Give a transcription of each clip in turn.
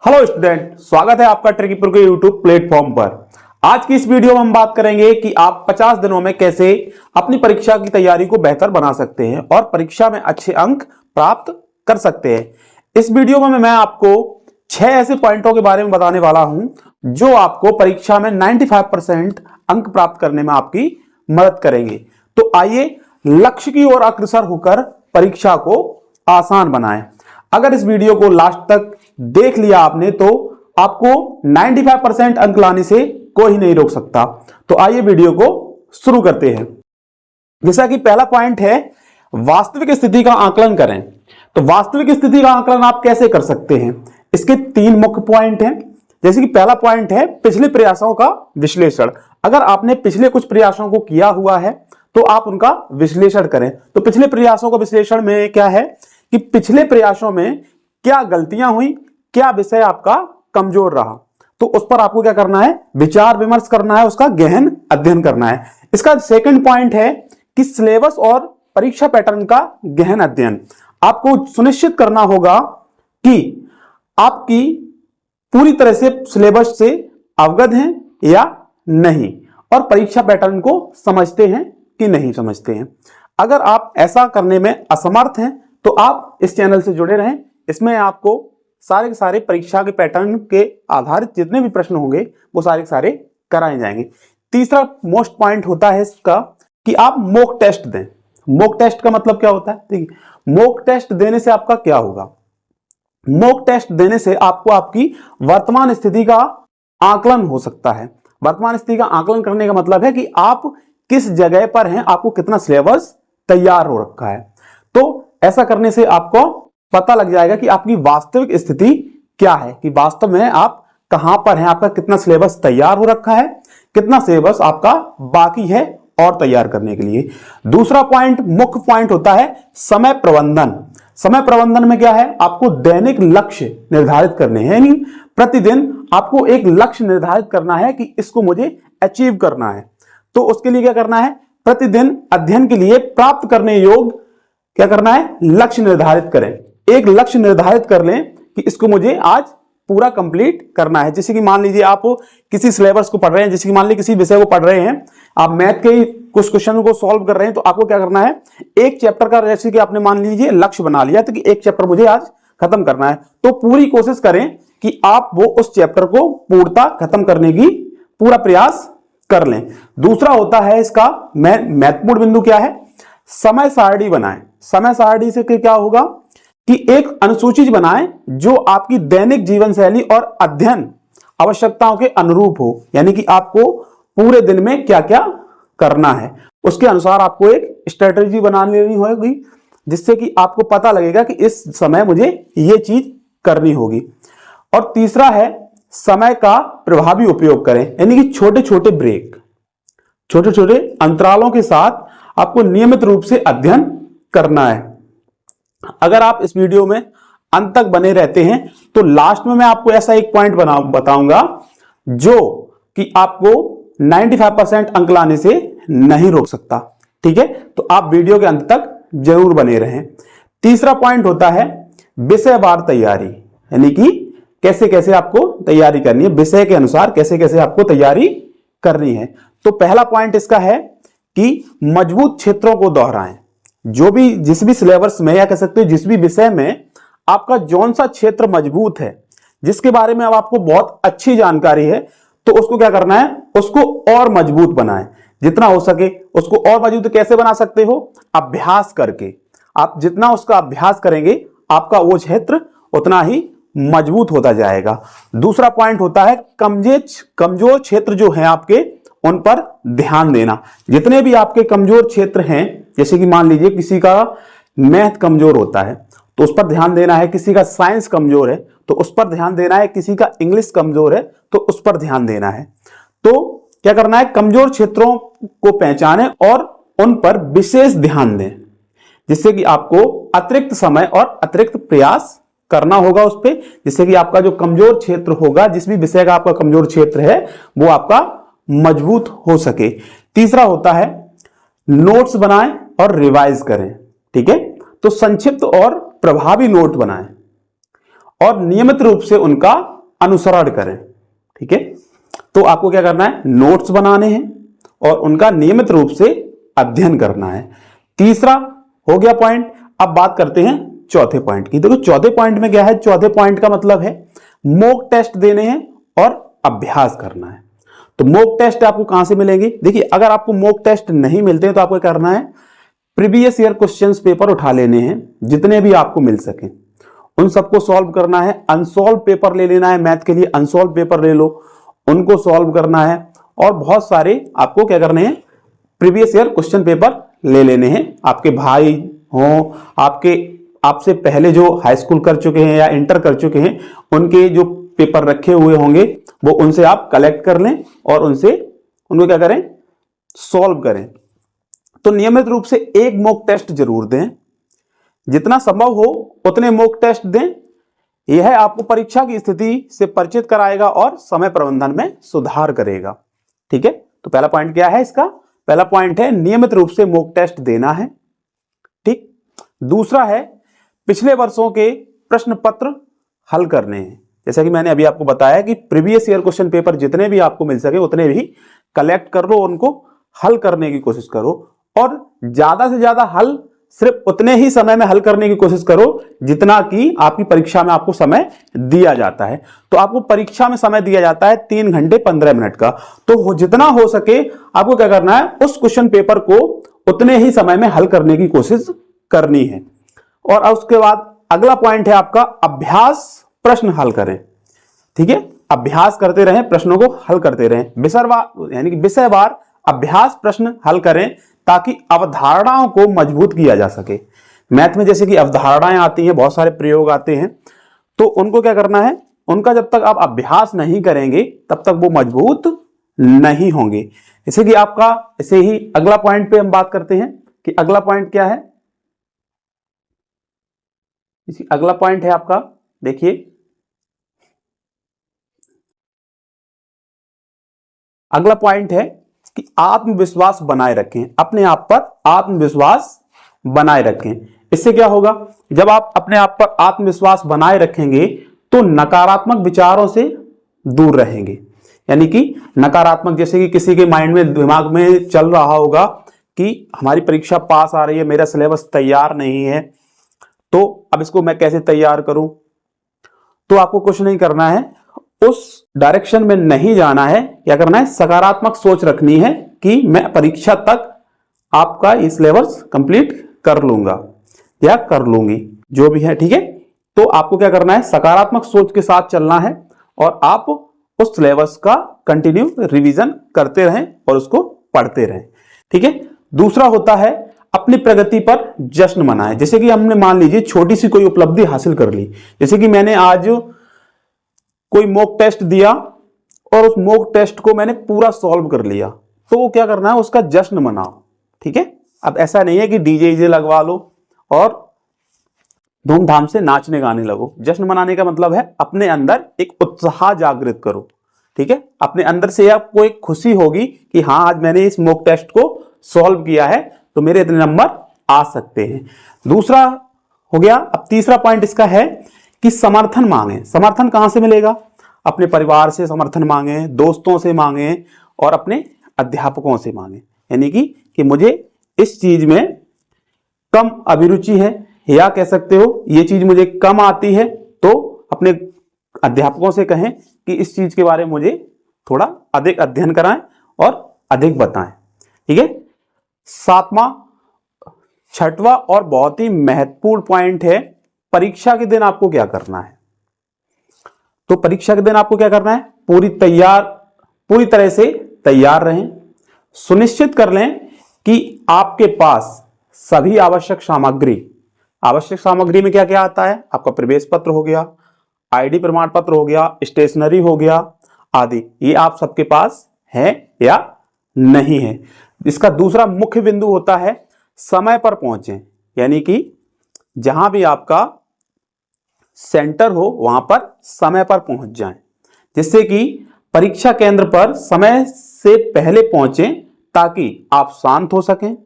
Hello student, स्वागत है आपका ट्रिकीपुर के यूट्यूब प्लेटफॉर्म पर। आज की इस वीडियो में हम बात करेंगे कि आप 50 दिनों में कैसे अपनी परीक्षा की तैयारी को बेहतर बना सकते हैं और परीक्षा में अच्छे अंक प्राप्त कर सकते हैं। इस वीडियो में मैं आपको 6 ऐसे पॉइंटों के बारे में बताने वाला हूं जो आपको परीक्षा में 95% अंक प्राप्त करने में आपकी मदद करेंगे। तो आइए लक्ष्य की ओर अग्रसर होकर परीक्षा को आसान बनाएं। अगर इस वीडियो को लास्ट तक देख लिया आपने तो आपको 95% अंक लाने से कोई नहीं रोक सकता। तो आइए वीडियो को शुरू करते हैं। जैसा कि पहला पॉइंट है, वास्तविक स्थिति का आकलन करें। तो वास्तविक स्थिति का आकलन आप कैसे कर सकते हैं? इसके 3 मुख्य पॉइंट हैं। जैसे कि पहला पॉइंट है पिछले प्रयासों का विश्लेषण। अगर आपने पिछले कुछ प्रयासों को किया हुआ है तो आप उनका विश्लेषण करें। तो पिछले प्रयासों का विश्लेषण में क्या है कि पिछले प्रयासों में क्या गलतियां हुई, क्या विषय आपका कमजोर रहा, तो उस पर आपको क्या करना है, विचार विमर्श करना है, उसका गहन अध्ययन करना है। इसका सेकंड पॉइंट है कि सिलेबस और परीक्षा पैटर्न का गहन अध्ययन। आपको सुनिश्चित करना होगा कि आपकी पूरी तरह से सिलेबस से अवगत हैं या नहीं और परीक्षा पैटर्न को समझते हैं कि नहीं समझते हैं। अगर आप ऐसा करने में असमर्थ हैं तो आप इस चैनल से जुड़े रहें। इसमें आपको सारे के सारे परीक्षा के पैटर्न के आधारित जितने भी प्रश्न होंगे वो सारे के सारे कराए जाएंगे। तीसरा मोस्ट पॉइंट होता है इसका कि आप मॉक टेस्ट दें। मॉक टेस्ट का मतलब क्या होता है? देखिए, मॉक टेस्ट देने से आपका क्या होगा? मॉक टेस्ट देने से आपको आपकी वर्तमान स्थिति का आकलन हो सकता है। वर्तमान स्थिति का आकलन करने का मतलब है कि आप किस जगह पर हैं, आपको कितना सिलेबस तैयार हो रखा है। तो ऐसा करने से आपको पता लग जाएगा कि आपकी वास्तविक स्थिति क्या है, कि वास्तव में आप कहां पर हैं, आपका कितना सिलेबस तैयार हो रखा है, कितना सिलेबस आपका बाकी है और तैयार करने के लिए। दूसरा पॉइंट, मुख्य पॉइंट होता है समय प्रबंधन। समय प्रबंधन में क्या है, आपको दैनिक लक्ष्य निर्धारित करने हैं। यानी प्रतिदिन आपको एक लक्ष्य निर्धारित करना है कि इसको मुझे अचीव करना है। तो उसके लिए क्या करना है, प्रतिदिन अध्ययन के लिए प्राप्त करने योग्य क्या करना है, लक्ष्य निर्धारित करें। एक लक्ष्य निर्धारित कर लें कि इसको मुझे आज पूरा कंप्लीट करना है। जैसे कि मान लीजिए आप किसी सिलेबस को पढ़ रहे हैं, जैसे कि मान लीजिए किसी विषय को पढ़ रहे हैं, आप मैथ के कुछ क्वेश्चन को सॉल्व कर रहे हैं, तो आपको क्या करना है, एक चैप्टर का जैसे कि आपने मान लीजिए लक्ष्य बना लिया तो कि एक चैप्टर मुझे आज खत्म करना है। तो पूरी कोशिश करें कि आप वो उस चैप्टर को पूर्णतः खत्म करने की पूरा प्रयास कर लें। दूसरा होता है इसका महत्वपूर्ण बिंदु क्या है, समय सारणी बनाएं। समय सारणी से क्या होगा कि एक अनुसूची बनाएं जो आपकी दैनिक जीवन शैली और अध्ययन आवश्यकताओं के अनुरूप हो। यानी कि आपको पूरे दिन में क्या क्या करना है, उसके अनुसार आपको एक स्ट्रेटेजी बना लेनी होगी, जिससे कि आपको पता लगेगा कि इस समय मुझे ये चीज करनी होगी। और तीसरा है समय का प्रभावी उपयोग करें। यानी कि छोटे छोटे ब्रेक, छोटे छोटे अंतरालों के साथ आपको नियमित रूप से अध्ययन करना है। अगर आप इस वीडियो में अंत तक बने रहते हैं तो लास्ट में मैं आपको ऐसा एक पॉइंट बताऊंगा जो कि आपको 95% अंक लाने से नहीं रोक सकता। ठीक है, तो आप वीडियो के अंत तक जरूर बने रहें। तीसरा पॉइंट होता है विषयवार तैयारी। यानी कि कैसे कैसे आपको तैयारी करनी है, विषय के अनुसार कैसे कैसे आपको तैयारी करनी है। तो पहला पॉइंट इसका है कि मजबूत क्षेत्रों को दोहराएं। जो भी जिस भी सिलेबस में या कह सकते हो जिस भी विषय में आपका जौन सा क्षेत्र मजबूत है, जिसके बारे में अब आपको बहुत अच्छी जानकारी है, तो उसको क्या करना है, उसको और मजबूत बनाएं। जितना हो सके उसको और मजबूत कैसे बना सकते हो, अभ्यास करके। आप जितना उसका अभ्यास करेंगे आपका वो क्षेत्र उतना ही मजबूत होता जाएगा। दूसरा पॉइंट होता है कमजोर क्षेत्र जो है आपके, उन पर ध्यान देना। जितने भी आपके कमजोर क्षेत्र हैं, जैसे कि मान लीजिए किसी का मैथ कमजोर होता है तो उस पर ध्यान देना है, किसी का साइंस कमजोर है तो उस पर ध्यान देना है, किसी का इंग्लिश कमजोर है तो उस पर ध्यान देना है। तो क्या करना है, कमजोर क्षेत्रों को पहचानें और उन पर विशेष ध्यान दें, जिससे कि आपको अतिरिक्त समय और अतिरिक्त प्रयास करना होगा उस पर, जिससे कि आपका जो कमजोर क्षेत्र होगा, जिस भी विषय का आपका कमजोर क्षेत्र है, वो आपका मजबूत हो सके। तीसरा होता है नोट्स बनाएं और रिवाइज करें। ठीक है, तो संक्षिप्त और प्रभावी नोट बनाएं और नियमित रूप से उनका अनुसरण करें। ठीक है, तो आपको क्या करना है, नोट्स बनाने हैं और उनका नियमित रूप से अध्ययन करना है। तीसरा हो गया पॉइंट। अब बात करते हैं चौथे पॉइंट की। देखो चौथे पॉइंट में क्या है, चौथे पॉइंट का मतलब है मॉक टेस्ट देने हैं और अभ्यास करना है। तो मॉक टेस्ट आपको कहां से मिलेंगे? देखिए, अगर आपको मॉक टेस्ट नहीं मिलते हैं तो आपको करना है प्रीवियस ईयर क्वेश्चंस पेपर उठा लेने हैं, जितने भी आपको मिल सके उन सबको सॉल्व करना है। अनसॉल्व पेपर ले लेना है, मैथ के लिए अनसॉल्व पेपर ले लो, उनको सॉल्व करना है। और बहुत सारे आपको क्या करने हैं, प्रीवियस ईयर क्वेश्चन पेपर ले लेने हैं। आपके भाई हो, आपसे पहले जो हाई स्कूल कर चुके हैं या इंटर कर चुके हैं, उनके जो पेपर रखे हुए होंगे वो उनसे आप कलेक्ट कर लें और उनको क्या करें, सॉल्व करें। तो नियमित रूप से एक मॉक टेस्ट जरूर दें, जितना संभव हो उतने मॉक टेस्ट दें। यह आपको परीक्षा की स्थिति से परिचित कराएगा और समय प्रबंधन में सुधार करेगा। ठीक है, तो पहला पॉइंट क्या है इसका? पहला पॉइंट है नियमित रूप से मॉक टेस्ट देना है। ठीक, दूसरा है पिछले वर्षों के प्रश्न पत्र हल करने हैं। जैसा कि मैंने अभी आपको बताया कि प्रीवियस ईयर क्वेश्चन पेपर जितने भी आपको मिल सके उतने भी कलेक्ट कर लो, उनको हल करने की कोशिश करो और ज्यादा से ज्यादा हल सिर्फ उतने ही समय में हल करने की कोशिश करो जितना कि आपकी परीक्षा में आपको समय दिया जाता है। तो आपको परीक्षा में समय दिया जाता है 3 घंटे 15 मिनट का, तो जितना हो सके आपको क्या करना है, उस क्वेश्चन पेपर को उतने ही समय में हल करने की कोशिश करनी है। और उसके बाद अगला पॉइंट है आपका अभ्यास प्रश्न हल करें। ठीक है, अभ्यास करते रहें, प्रश्नों को हल करते रहें, विषयवार यानी कि विषयवार अभ्यास प्रश्न हल करें ताकि अवधारणाओं को मजबूत किया जा सके। मैथ में जैसे कि अवधारणाएं आती हैं, बहुत सारे प्रयोग आते हैं, तो उनको क्या करना है, उनका जब तक आप अभ्यास नहीं करेंगे तब तक वो मजबूत नहीं होंगे। जैसे कि आपका ऐसे ही अगला पॉइंट पे हम बात करते हैं कि अगला पॉइंट क्या है। अगला पॉइंट है आपका, देखिए अगला पॉइंट है कि आत्मविश्वास बनाए रखें, अपने आप पर आत्मविश्वास बनाए रखें। इससे क्या होगा, जब आप अपने आप पर आत्मविश्वास बनाए रखेंगे तो नकारात्मक विचारों से दूर रहेंगे। यानी कि नकारात्मक, जैसे कि किसी के माइंड में, दिमाग में चल रहा होगा कि हमारी परीक्षा पास आ रही है, मेरा सिलेबस तैयार नहीं है, तो अब इसको मैं कैसे तैयार करूं। तो आपको कुछ नहीं करना है, उस डायरेक्शन में नहीं जाना है। क्या करना है, सकारात्मक सोच रखनी है कि मैं परीक्षा तक आपका ये सिलेबस कंप्लीट कर लूंगा या कर लूंगी, जो भी है। ठीक है, तो आपको क्या करना है, सकारात्मक सोच के साथ चलना है और आप उस सिलेबस का कंटिन्यू रिवीजन करते रहें और उसको पढ़ते रहें। ठीक है, दूसरा होता है अपनी प्रगति पर जश्न मनाएं। जैसे कि हमने मान लीजिए छोटी सी कोई उपलब्धि हासिल कर ली, जैसे कि मैंने आज कोई मॉक टेस्ट दिया और उस मॉक टेस्ट को मैंने पूरा सॉल्व कर लिया, तो वो क्या करना है, उसका जश्न मनाओ। ठीक है, अब ऐसा नहीं है कि डीजे लगवा लो और धूमधाम से नाचने गाने लगो। जश्न मनाने का मतलब है अपने अंदर एक उत्साह जागृत करो। ठीक है, अपने अंदर से आपको एक खुशी होगी कि हाँ, आज मैंने इस मॉक टेस्ट को सॉल्व किया है तो मेरे इतने नंबर आ सकते हैं। दूसरा हो गया। अब तीसरा पॉइंट इसका है कि समर्थन मांगे। समर्थन कहां से मिलेगा, अपने परिवार से समर्थन मांगे, दोस्तों से मांगे और अपने अध्यापकों से मांगे। यानी कि मुझे इस चीज में कम अभिरुचि है, या कह सकते हो ये चीज मुझे कम आती है, तो अपने अध्यापकों से कहें कि इस चीज के बारे में मुझे थोड़ा अधिक अध्ययन कराएं और अधिक बताएं। ठीक है, छठवां और बहुत ही महत्वपूर्ण पॉइंट है, परीक्षा के दिन आपको क्या करना है। तो परीक्षा के दिन आपको क्या करना है, पूरी तरह से तैयार रहें। सुनिश्चित कर लें कि आपके पास सभी आवश्यक सामग्री में क्या क्या आता है, आपका प्रवेश पत्र हो गया, आईडी प्रमाण पत्र हो गया, स्टेशनरी हो गया आदि, ये आप सबके पास है या नहीं है। इसका दूसरा मुख्य बिंदु होता है समय पर पहुंचें। यानी कि जहां भी आपका सेंटर हो वहां पर समय पर पहुंच जाएं, जिससे कि परीक्षा केंद्र पर समय से पहले पहुंचें ताकि आप शांत हो सकें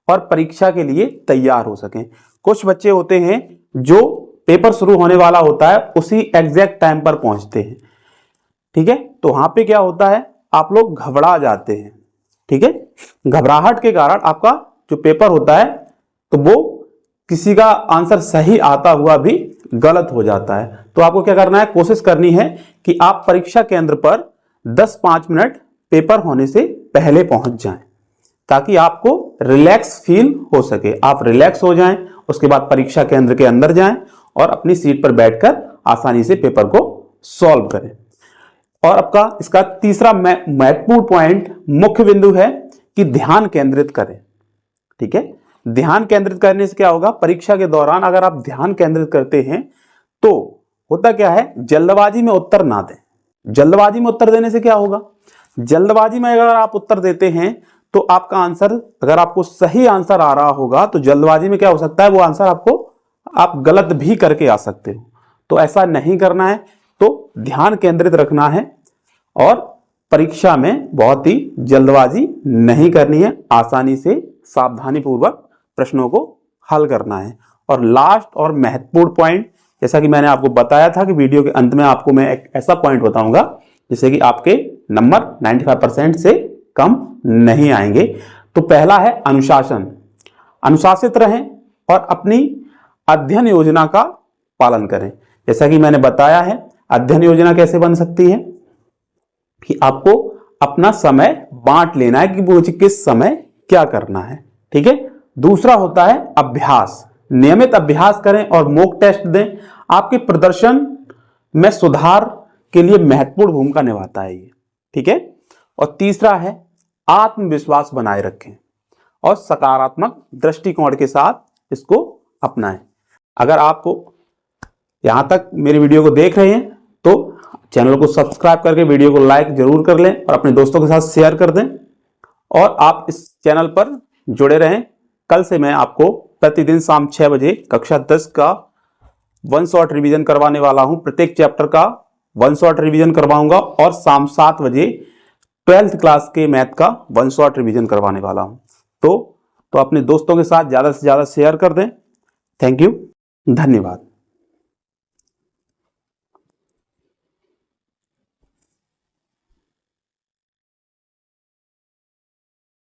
और परीक्षा के लिए तैयार हो सकें। कुछ बच्चे होते हैं जो पेपर शुरू होने वाला होता है उसी एग्जैक्ट टाइम पर पहुंचते हैं, ठीक है। तो वहां पे क्या होता है, आप लोग घबरा जाते हैं, ठीक है। घबराहट के कारण आपका जो पेपर होता है तो वो किसी का आंसर सही आता हुआ भी गलत हो जाता है। तो आपको क्या करना है, कोशिश करनी है कि आप परीक्षा केंद्र पर 10-5 मिनट पेपर होने से पहले पहुंच जाएं, ताकि आपको रिलैक्स फील हो सके। आप रिलैक्स हो जाएं, उसके बाद परीक्षा केंद्र के अंदर जाएं और अपनी सीट पर बैठकर आसानी से पेपर को सॉल्व करें। और आपका इसका तीसरा महत्वपूर्ण पॉइंट, मुख्य बिंदु है कि ध्यान केंद्रित करें, ठीक है। ध्यान केंद्रित करने से क्या होगा, परीक्षा के दौरान अगर आप ध्यान केंद्रित करते हैं तो होता क्या है, जल्दबाजी में उत्तर ना दें। जल्दबाजी में उत्तर देने से क्या होगा, जल्दबाजी में अगर आप उत्तर देते हैं तो आपका आंसर, अगर आपको सही आंसर आ रहा होगा तो जल्दबाजी में क्या हो सकता है, वो आंसर आपको आप गलत भी करके आ सकते हो। तो ऐसा नहीं करना है, तो ध्यान केंद्रित रखना है और परीक्षा में बहुत ही जल्दबाजी नहीं करनी है, आसानी से सावधानी पूर्वक प्रश्नों को हल करना है। और लास्ट और महत्वपूर्ण पॉइंट, जैसा कि मैंने आपको बताया था कि वीडियो के अंत में आपको मैं एक ऐसा पॉइंट बताऊंगा जिससे कि आपके नंबर 95% से कम नहीं आएंगे। तो पहला है अनुशासन। अनुशासित रहें और अपनी अध्ययन योजना का पालन करें। जैसा कि मैंने बताया है, अध्ययन योजना कैसे बन सकती है कि आपको अपना समय बांट लेना है कि मुझे किस समय क्या करना है, ठीक है। दूसरा होता है अभ्यास। नियमित अभ्यास करें और मॉक टेस्ट दें, आपके प्रदर्शन में सुधार के लिए महत्वपूर्ण भूमिका निभाता है ये, ठीक है। और तीसरा है आत्मविश्वास बनाए रखें और सकारात्मक दृष्टिकोण के साथ इसको अपनाएं। अगर आप यहां तक मेरी वीडियो को देख रहे हैं तो चैनल को सब्सक्राइब करके वीडियो को लाइक जरूर कर लें और अपने दोस्तों के साथ शेयर कर दें। और आप इस चैनल पर जुड़े रहें। कल से मैं आपको प्रतिदिन शाम 6 बजे कक्षा 10 का 1 शॉट रिवीजन करवाने वाला हूं। प्रत्येक चैप्टर का 1 शॉट रिवीजन करवाऊंगा और शाम 7 बजे 12th क्लास के मैथ का 1 शॉट रिवीजन करवाने वाला हूं। तो अपने दोस्तों के साथ ज्यादा से ज्यादा शेयर कर दें। थैंक यू, धन्यवाद।